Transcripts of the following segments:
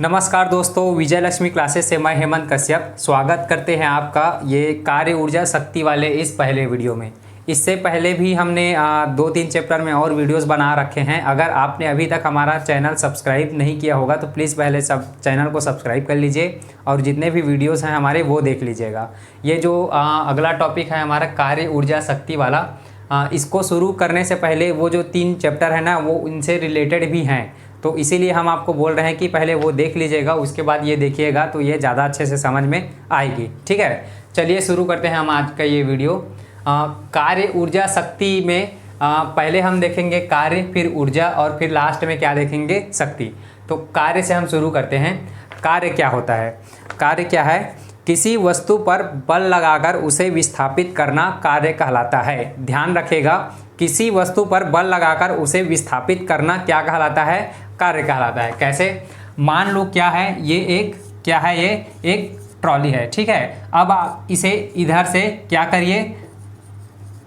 नमस्कार दोस्तों, विजय लक्ष्मी क्लासेस से मैं हेमंत कश्यप स्वागत करते हैं आपका ये कार्य ऊर्जा शक्ति वाले इस पहले वीडियो में। इससे पहले भी हमने 2-3 चैप्टर में और वीडियोस बना रखे हैं। अगर आपने अभी तक हमारा चैनल सब्सक्राइब नहीं किया होगा तो प्लीज़ पहले चैनल को सब्सक्राइब कर लीजिए और जितने भी वीडियोस हैं हमारे वो देख लीजिएगा। ये जो अगला टॉपिक है हमारा कार्य ऊर्जा शक्ति वाला, इसको शुरू करने से पहले वो जो 3 चैप्टर है ना वो इनसे रिलेटेड भी हैं, तो इसीलिए हम आपको बोल रहे हैं कि पहले वो देख लीजिएगा, उसके बाद ये देखिएगा तो ये ज़्यादा अच्छे से समझ में आएगी। ठीक है, चलिए शुरू करते हैं हम आज का ये वीडियो। कार्य ऊर्जा शक्ति में पहले हम देखेंगे कार्य, फिर ऊर्जा और फिर लास्ट में क्या देखेंगे, शक्ति। तो कार्य से हम शुरू करते हैं। कार्य क्या होता है? कार्य क्या है? किसी वस्तु पर बल लगाकर उसे विस्थापित करना कार्य कहलाता है। ध्यान रखिएगा, किसी वस्तु पर बल लगाकर उसे विस्थापित करना क्या कहलाता है? कार्य कहलाता है। कैसे? मान लो क्या है, ये एक ट्रॉली है। ठीक है, अब आप इसे इधर से क्या करिए,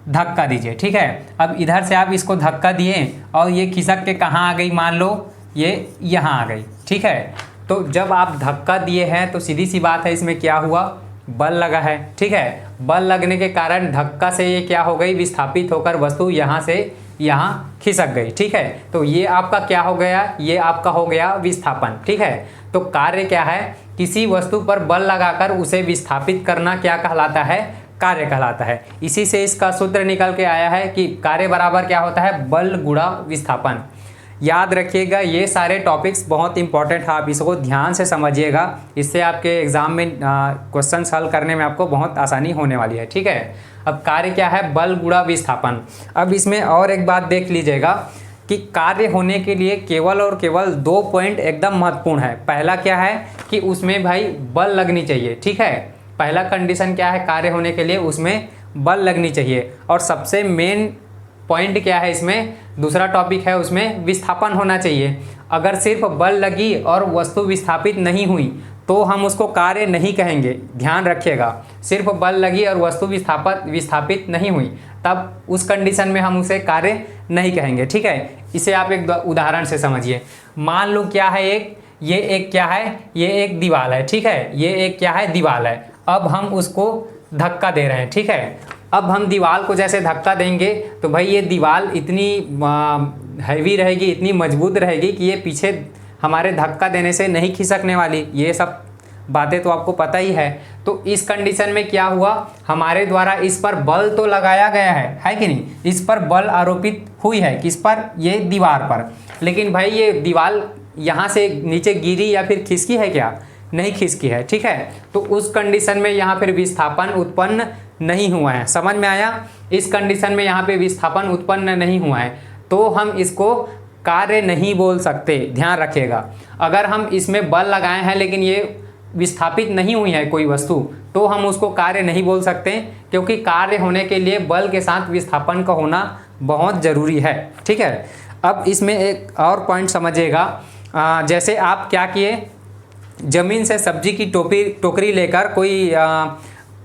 धक्का दीजिए। ठीक है, अब इधर से आप इसको धक्का दिए और ये खिसक के कहाँ आ गई, मान लो ये यहाँ आ गई। ठीक है, तो जब आप धक्का दिए हैं तो सीधी सी बात है, इसमें क्या हुआ, बल लगा है। ठीक है, बल लगने के कारण धक्का से ये क्या हो गई, विस्थापित होकर वस्तु यहाँ से यहाँ खिसक गई। ठीक है, तो ये आपका क्या हो गया, ये आपका हो गया विस्थापन। ठीक है, तो कार्य क्या है, किसी वस्तु पर बल लगाकर उसे विस्थापित करना क्या कहलाता है, कार्य कहलाता है। इसी से इसका सूत्र निकल के आया है कि कार्य बराबर क्या होता है, बल गुणा विस्थापन। याद रखिएगा, ये सारे टॉपिक्स बहुत इंपॉर्टेंट है, आप इसको ध्यान से समझिएगा, इससे आपके एग्जाम में क्वेश्चन हल करने में आपको बहुत आसानी होने वाली है। ठीक है, अब कार्य क्या है, बल गुणा विस्थापन। अब इसमें और एक बात देख लीजिएगा कि कार्य होने के लिए केवल और केवल 2 पॉइंट एकदम महत्वपूर्ण है। पहला क्या है कि उसमें भाई बल लगनी चाहिए। ठीक है, पहला कंडीशन क्या है कार्य होने के लिए, उसमें बल लगनी चाहिए। और सबसे मेन पॉइंट क्या है इसमें, दूसरा टॉपिक है उसमें विस्थापन होना चाहिए। अगर सिर्फ बल लगी और वस्तु विस्थापित नहीं हुई तो हम उसको कार्य नहीं कहेंगे। ध्यान रखिएगा, सिर्फ बल लगी और वस्तु विस्थापित नहीं हुई तब उस कंडीशन में हम उसे कार्य नहीं कहेंगे। ठीक है, इसे आप एक उदाहरण से समझिए। मान लो क्या है, ये एक क्या है, ये एक दीवार है। ठीक है, ये एक क्या है, दीवार है। अब हम उसको धक्का दे रहे हैं। ठीक है, अब हम दीवार को जैसे धक्का देंगे तो भाई ये दीवार इतनी हैवी रहेगी, इतनी मजबूत रहेगी कि ये पीछे हमारे धक्का देने से नहीं खिसकने वाली। ये सब बातें तो आपको पता ही है। तो इस कंडीशन में क्या हुआ, हमारे द्वारा इस पर बल तो लगाया गया है कि नहीं, इस पर बल आरोपित हुई है, किस पर, ये दीवार पर। लेकिन भाई ये दीवार यहाँ से नीचे गिरी या फिर खिसकी है क्या, नहीं खिसकी है। ठीक है, तो उस कंडीशन में यहाँ फिर विस्थापन उत्पन्न नहीं हुआ है। समझ में आया? इस कंडीशन में यहाँ पे विस्थापन उत्पन्न नहीं हुआ है तो हम इसको कार्य नहीं बोल सकते। ध्यान रखिएगा, अगर हम इसमें बल लगाए हैं लेकिन ये विस्थापित नहीं हुई है कोई वस्तु तो हम उसको कार्य नहीं बोल सकते, क्योंकि कार्य होने के लिए बल के साथ विस्थापन का होना बहुत ज़रूरी है। ठीक है, अब इसमें एक और पॉइंट समझिएगा। जैसे आप क्या किए, ज़मीन से सब्जी की टोकरी लेकर कोई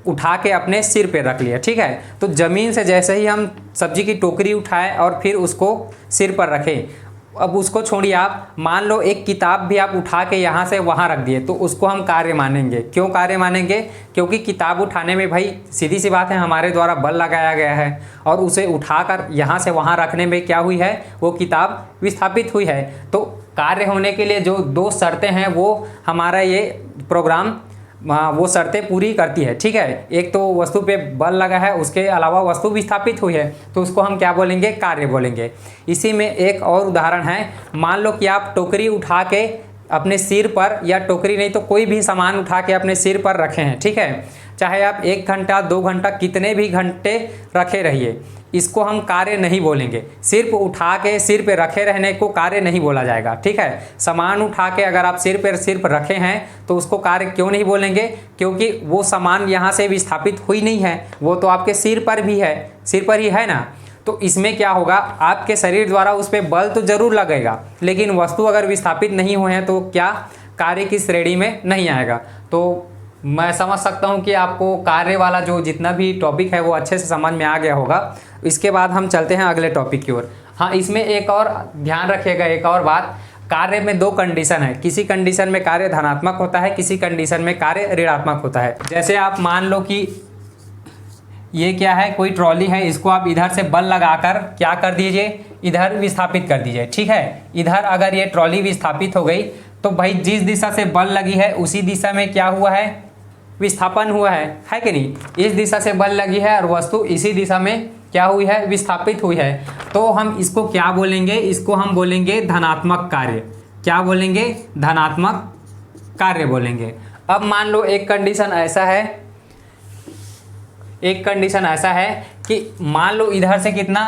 उठा के अपने सिर पे रख लिया। ठीक है, तो ज़मीन से जैसे ही हम सब्जी की टोकरी उठाए और फिर उसको सिर पर रखें, अब उसको छोड़िए, आप मान लो एक किताब भी आप उठा के यहाँ से वहाँ रख दिए तो उसको हम कार्य मानेंगे। क्यों कार्य मानेंगे? क्योंकि किताब उठाने में भाई सीधी सी बात है हमारे द्वारा बल लगाया गया है और उसे उठाकर यहाँ से वहाँ रखने में क्या हुई है, वो किताब विस्थापित हुई है। तो कार्य होने के लिए जो 2 शर्तें हैं वो हमारा ये प्रोग्राम वो शर्तें पूरी करती है। ठीक है, एक तो वस्तु पे बल लगा है, उसके अलावा वस्तु विस्थापित हुई है तो उसको हम क्या बोलेंगे, कार्य बोलेंगे। इसी में एक और उदाहरण है, मान लो कि आप टोकरी उठा के अपने सिर पर, या टोकरी नहीं तो कोई भी सामान उठा के अपने सिर पर रखे हैं। ठीक है, चाहे आप 1 घंटा 2 घंटा कितने भी घंटे रखे रहिए, इसको हम कार्य नहीं बोलेंगे। सिर्फ उठा के सिर पे रखे रहने को कार्य नहीं बोला जाएगा। ठीक है, सामान उठा के अगर आप सिर पर सिर्फ रखे हैं तो उसको कार्य क्यों नहीं बोलेंगे, क्योंकि वो सामान यहाँ से विस्थापित हुई नहीं है, वो तो आपके सिर पर भी है, सिर पर ही है ना। तो इसमें क्या होगा, आपके शरीर द्वारा उस पर बल तो जरूर लगेगा लेकिन वस्तु अगर विस्थापित नहीं हुए हैं तो क्या कार्य की श्रेणी में नहीं आएगा। तो मैं समझ सकता हूँ कि आपको कार्य वाला जो जितना भी टॉपिक है वो अच्छे से समझ में आ गया होगा। इसके बाद हम चलते हैं अगले टॉपिक की ओर। हाँ, इसमें एक और ध्यान रखिएगा, एक और बात, कार्य में दो कंडीशन है, किसी कंडीशन में कार्य धनात्मक होता है, किसी कंडीशन में कार्य ऋणात्मक होता है। जैसे आप मान लो कि ये क्या है, कोई ट्रॉली है, इसको आप इधर से बल लगाकर क्या कर दीजिए, इधर विस्थापित कर दीजिए, ठीक है। इधर अगर ये ट्रॉली विस्थापित हो गई तो भाई जिस दिशा से बल लगी है उसी दिशा में क्या हुआ है, विस्थापन हुआ है कि नहीं। इस दिशा से बल लगी है और वस्तु इसी दिशा में क्या हुई है, विस्थापित हुई है। तो हम इसको क्या बोलेंगे, इसको हम बोलेंगे धनात्मक कार्य। क्या बोलेंगे, धनात्मक कार्य बोलेंगे। अब मान लो एक कंडीशन ऐसा है कि मान लो इधर से कितना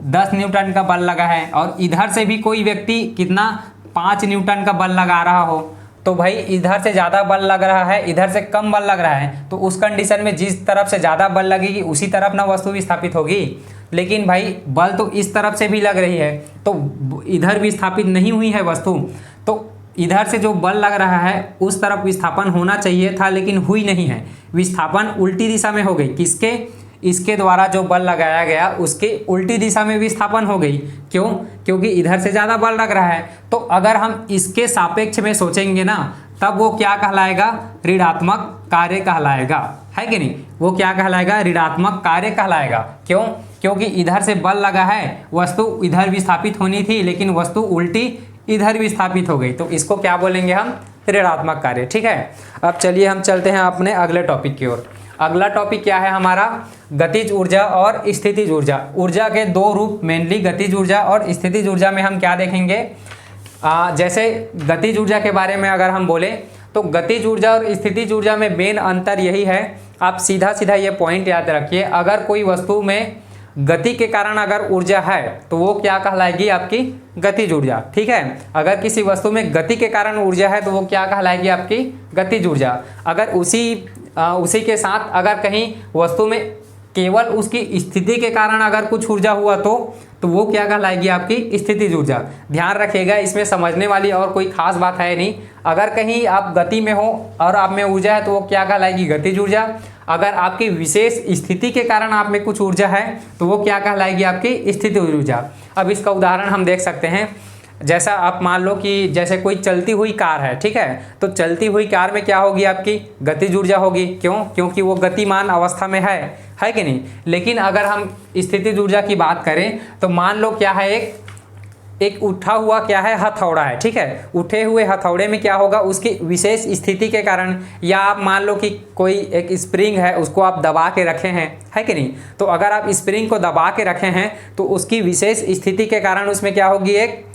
10 न्यूटन का बल लगा है और इधर से भी कोई व्यक्ति कितना 5 न्यूटन का बल लगा रहा हो, तो भाई इधर से ज़्यादा बल लग रहा है, इधर से कम बल लग रहा है, तो उस कंडीशन में जिस तरफ से ज़्यादा बल लगेगी उसी तरफ ना वस्तु विस्थापित होगी। लेकिन भाई बल तो इस तरफ से भी लग रही है, तो इधर विस्थापित नहीं हुई है वस्तु, तो इधर से जो बल लग रहा है उस तरफ विस्थापन होना चाहिए था, लेकिन हुई नहीं है। विस्थापन उल्टी दिशा में हो गई, किसके, इसके द्वारा जो बल लगाया गया उसके उल्टी दिशा में विस्थापन हो गई। क्यों, क्योंकि इधर से ज़्यादा बल लग रहा है। तो अगर हम इसके सापेक्ष में सोचेंगे ना, तब वो क्या कहलाएगा, ऋणात्मक कार्य कहलाएगा, है कि नहीं। वो क्या कहलाएगा, ऋणात्मक कार्य कहलाएगा। क्यों, क्योंकि इधर से बल लगा है, वस्तु इधर विस्थापित होनी थी, लेकिन वस्तु उल्टी इधर विस्थापित हो गई, तो इसको क्या बोलेंगे हम, ऋणात्मक कार्य, ठीक है। अब चलिए हम चलते हैं अपने अगले टॉपिक की ओर। अगला टॉपिक क्या है हमारा, गतिज ऊर्जा और स्थितिज ऊर्जा। ऊर्जा के दो रूप, मेनली गतिज ऊर्जा और स्थितिज ऊर्जा में हम क्या देखेंगे। जैसे गतिज ऊर्जा के बारे में अगर हम बोले तो गतिज ऊर्जा और स्थितिज ऊर्जा में मेन अंतर यही है, आप सीधा सीधा ये पॉइंट याद रखिए, अगर कोई वस्तु में गति के कारण अगर ऊर्जा है तो वो क्या कहलाएगी, आपकी गतिज ऊर्जा, ठीक है। अगर किसी वस्तु में गति के कारण ऊर्जा है तो वो क्या कहलाएगी, आपकी गतिज ऊर्जा। अगर उसी के साथ अगर कहीं वस्तु में केवल उसकी स्थिति के कारण अगर कुछ ऊर्जा हुआ तो वो क्या कहलाएगी, आपकी स्थितिज ऊर्जा। ध्यान रखिएगा, इसमें समझने वाली और कोई खास बात है नहीं। अगर कहीं आप गति में हो और आप में ऊर्जा है तो वो क्या कहलाएगी, गतिज ऊर्जा। अगर आपकी विशेष स्थिति के कारण आप में कुछ ऊर्जा है तो वो क्या कहलाएगी, आपकी स्थितिज ऊर्जा। अब इसका उदाहरण हम देख सकते हैं, जैसा आप मान लो कि जैसे कोई चलती हुई कार है, ठीक है, तो चलती हुई कार में क्या होगी, आपकी गतिज ऊर्जा होगी। क्यों, क्योंकि वो गतिमान अवस्था में है कि नहीं। लेकिन अगर हम स्थितिज ऊर्जा की बात करें तो मान लो क्या है, एक उठा हुआ क्या है, हथौड़ा है, ठीक है। उठे हुए हथौड़े में क्या होगा, उसकी विशेष स्थिति के कारण, या आप मान लो कि कोई एक स्प्रिंग है, उसको आप दबा के रखे हैं, है कि नहीं। तो अगर आप स्प्रिंग को दबा के रखे हैं तो उसकी विशेष स्थिति के कारण उसमें क्या होगी, एक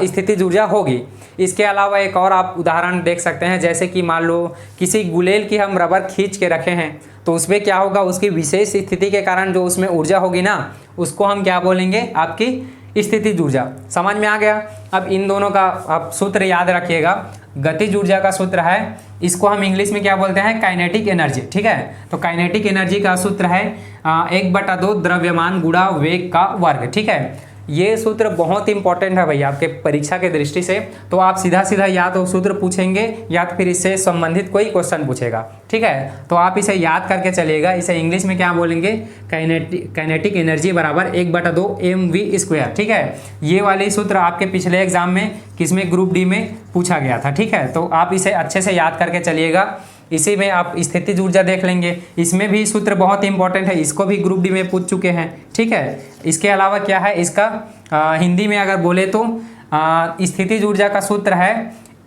स्थितिज ऊर्जा होगी। इसके अलावा एक और आप उदाहरण देख सकते हैं, जैसे कि मान लो किसी गुलेल की हम रबर खींच के रखे हैं तो उसमें क्या होगा, उसकी विशेष स्थिति के कारण जो उसमें ऊर्जा होगी ना, उसको हम क्या बोलेंगे, आपकी स्थितिज ऊर्जा। समझ में आ गया। अब इन दोनों का आप सूत्र याद रखिएगा। गतिज ऊर्जा का सूत्र है, इसको हम इंग्लिश में क्या बोलते हैं, काइनेटिक एनर्जी, ठीक है। तो काइनेटिक एनर्जी का सूत्र है 1/2 द्रव्यमान गुणा वेग का वर्ग, ठीक है। ये सूत्र बहुत इंपॉर्टेंट है भैया आपके परीक्षा के दृष्टि से। तो आप सीधा सीधा या तो सूत्र पूछेंगे या फिर इससे संबंधित कोई क्वेश्चन पूछेगा, ठीक है। तो आप इसे याद करके चलिएगा। इसे इंग्लिश में क्या बोलेंगे, काइनेटिक एनर्जी बराबर 1/2 mv², ठीक है। ये वाली सूत्र आपके पिछले एग्जाम में किसमें, ग्रुप डी में पूछा गया था, ठीक है। तो आप इसे अच्छे से याद करके चलिएगा। इसी में आप स्थितिज ऊर्जा देख लेंगे, इसमें भी सूत्र बहुत इंपॉर्टेंट है, इसको भी ग्रुप डी में पूछ चुके हैं, ठीक है। इसके अलावा क्या है, इसका हिंदी में अगर बोले तो स्थितिज ऊर्जा का सूत्र है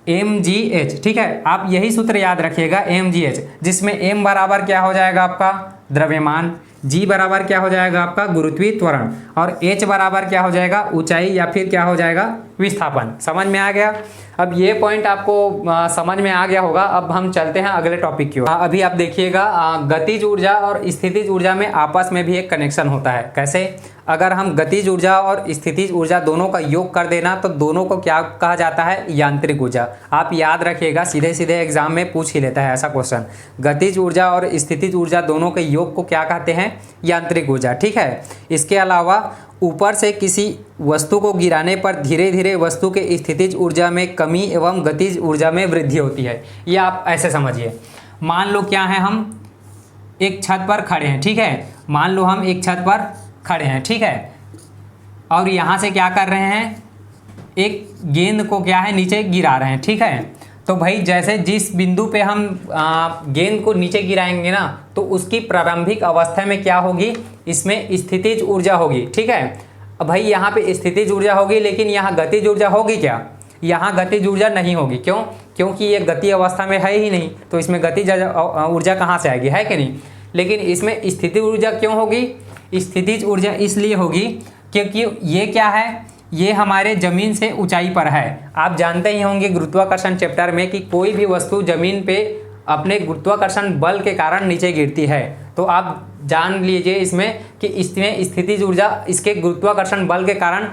mgh, ठीक है। आप यही सूत्र याद रखिएगा, mgh, जिसमें m बराबर क्या हो जाएगा, आपका द्रव्यमान, g बराबर क्या हो जाएगा, आपका गुरुत्वीय त्वरण, और h बराबर क्या हो जाएगा, ऊंचाई या फिर क्या हो जाएगा, विस्थापन। समझ में आ गया। अब ये पॉइंट आपको समझ में आ गया होगा। अब हम चलते हैं अगले टॉपिक की ओर। अभी आप देखिएगा, गतिज ऊर्जा और स्थितिज ऊर्जा में आपस में भी एक कनेक्शन होता है। कैसे, अगर हम गतिज ऊर्जा और स्थितिज ऊर्जा दोनों का योग कर देना तो दोनों को क्या कहा जाता है, यांत्रिक ऊर्जा। आप याद रखिएगा, सीधे सीधे एग्जाम में पूछ ही लेता है ऐसा क्वेश्चन। गतिज ऊर्जा और स्थितिज ऊर्जा दोनों के योग को क्या कहते हैं, यांत्रिक ऊर्जा, ठीक है। इसके अलावा ऊपर से किसी वस्तु को गिराने पर धीरे धीरे वस्तु के स्थितिज ऊर्जा में कमी एवं गतिज ऊर्जा में वृद्धि होती है। ये आप ऐसे समझिए, मान लो क्या है, हम एक छत पर खड़े हैं, ठीक है। मान लो हम एक छत पर खड़े हैं, ठीक है, और यहाँ से क्या कर रहे हैं, एक गेंद को क्या है नीचे गिरा रहे हैं, ठीक है। तो भाई जैसे जिस बिंदु पे हम गेंद को नीचे गिराएंगे ना, तो उसकी प्रारंभिक अवस्था में क्या होगी, इसमें स्थितिज ऊर्जा होगी, ठीक है। अब भाई यहाँ पे स्थितिज ऊर्जा होगी, लेकिन यहाँ गतिज ऊर्जा होगी क्या, यहाँ गतिज ऊर्जा नहीं होगी। क्यों? क्योंकि ये गति अवस्था में है ही नहीं, तो इसमें गतिज ऊर्जा कहाँ से आएगी, है कि नहीं। लेकिन इसमें स्थितिज ऊर्जा क्यों होगी, स्थितिज ऊर्जा इसलिए होगी क्योंकि ये क्या है, ये हमारे ज़मीन से ऊंचाई पर है। आप जानते ही होंगे गुरुत्वाकर्षण चैप्टर में कि कोई भी वस्तु ज़मीन पे अपने गुरुत्वाकर्षण बल के कारण नीचे गिरती है। तो आप जान लीजिए इसमें कि इसमें स्थितिज ऊर्जा इसके गुरुत्वाकर्षण बल के कारण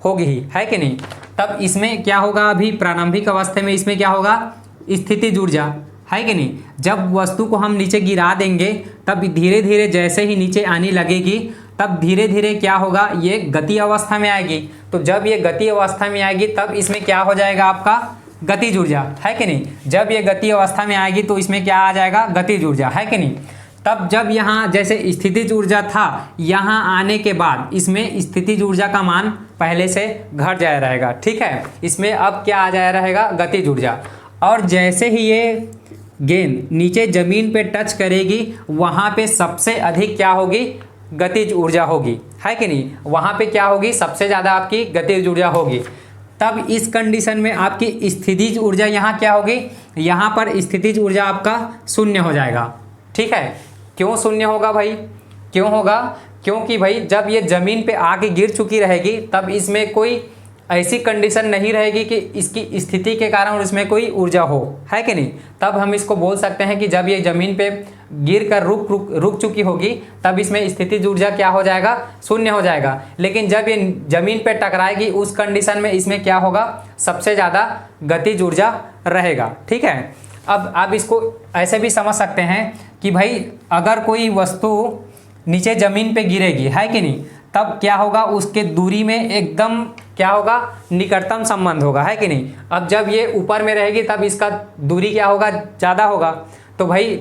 होगी ही, है कि नहीं। तब इसमें क्या होगा, अभी प्रारंभिक अवस्था में इसमें क्या होगा, स्थितिज ऊर्जा, है कि नहीं। जब वस्तु को हम नीचे गिरा देंगे तब धीरे धीरे जैसे ही नीचे आने लगेगी तब धीरे धीरे क्या होगा, ये गति अवस्था में आएगी। तो जब ये गति अवस्था में आएगी तब इसमें क्या हो जाएगा, आपका गतिज ऊर्जा, है कि नहीं। जब ये गति अवस्था में आएगी तो इसमें क्या आ जाएगा, गतिज ऊर्जा, है कि नहीं। तब जब यहाँ जैसे स्थितिज ऊर्जा था, यहाँ आने के बाद इसमें स्थितिज ऊर्जा का मान पहले से घट जाया रहेगा, ठीक है। इसमें अब क्या आ जाया रहेगा, गतिज ऊर्जा। और जैसे ही ये गेंद नीचे ज़मीन पे टच करेगी, वहाँ पे सबसे अधिक क्या होगी, गतिज ऊर्जा होगी, है कि नहीं। वहाँ पे क्या होगी, सबसे ज़्यादा आपकी गतिज ऊर्जा होगी। तब इस कंडीशन में आपकी स्थितिज ऊर्जा यहाँ क्या होगी, यहाँ पर स्थितिज ऊर्जा आपका शून्य हो जाएगा, ठीक है। क्यों शून्य होगा भाई, क्यों होगा, क्योंकि भाई जब ये ज़मीन पे आके गिर चुकी रहेगी तब इसमें कोई ऐसी कंडीशन नहीं रहेगी कि इसकी स्थिति के कारण इसमें कोई ऊर्जा हो, है कि नहीं। तब हम इसको बोल सकते हैं कि जब ये ज़मीन पे गिर कर रुक चुकी होगी तब इसमें स्थितिज ऊर्जा क्या हो जाएगा, शून्य हो जाएगा। लेकिन जब ये ज़मीन पे टकराएगी उस कंडीशन में इसमें क्या होगा, सबसे ज़्यादा गतिज ऊर्जा रहेगा, ठीक है। अब आप इसको ऐसे भी समझ सकते हैं कि भाई अगर कोई वस्तु नीचे ज़मीन पे गिरेगी, है कि नहीं, तब क्या होगा, उसके दूरी में एकदम क्या होगा, निकटतम संबंध होगा, है कि नहीं। अब जब ये ऊपर में रहेगी तब इसका दूरी क्या होगा, ज़्यादा होगा। तो भाई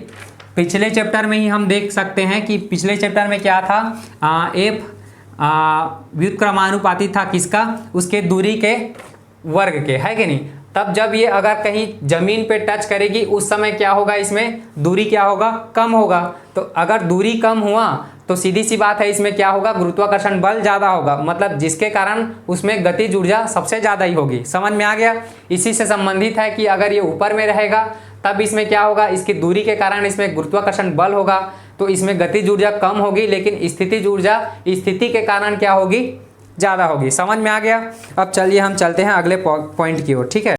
पिछले चैप्टर में ही हम देख सकते हैं कि पिछले चैप्टर में क्या था, एफ व्युत्क्रमानुपाती था किसका, उसके दूरी के वर्ग के, है कि नहीं। तब जब ये अगर कहीं ज़मीन पे टच करेगी उस समय क्या होगा, इसमें दूरी क्या होगा, कम होगा। तो अगर दूरी कम हुआ तो सीधी सी बात है इसमें क्या होगा, गुरुत्वाकर्षण बल ज़्यादा होगा, मतलब जिसके कारण उसमें गतिज ऊर्जा सबसे ज़्यादा ही होगी। समझ में आ गया। इसी से संबंधित है कि अगर ये ऊपर में रहेगा तब इसमें क्या होगा, इसकी दूरी के कारण इसमें गुरुत्वाकर्षण बल होगा, तो इसमें गतिज ऊर्जा कम होगी, लेकिन स्थितिज ऊर्जा स्थिति के कारण क्या होगी, ज़्यादा होगी। समझ में आ गया। अब चलिए हम चलते हैं अगले पॉइंट की ओर, ठीक है।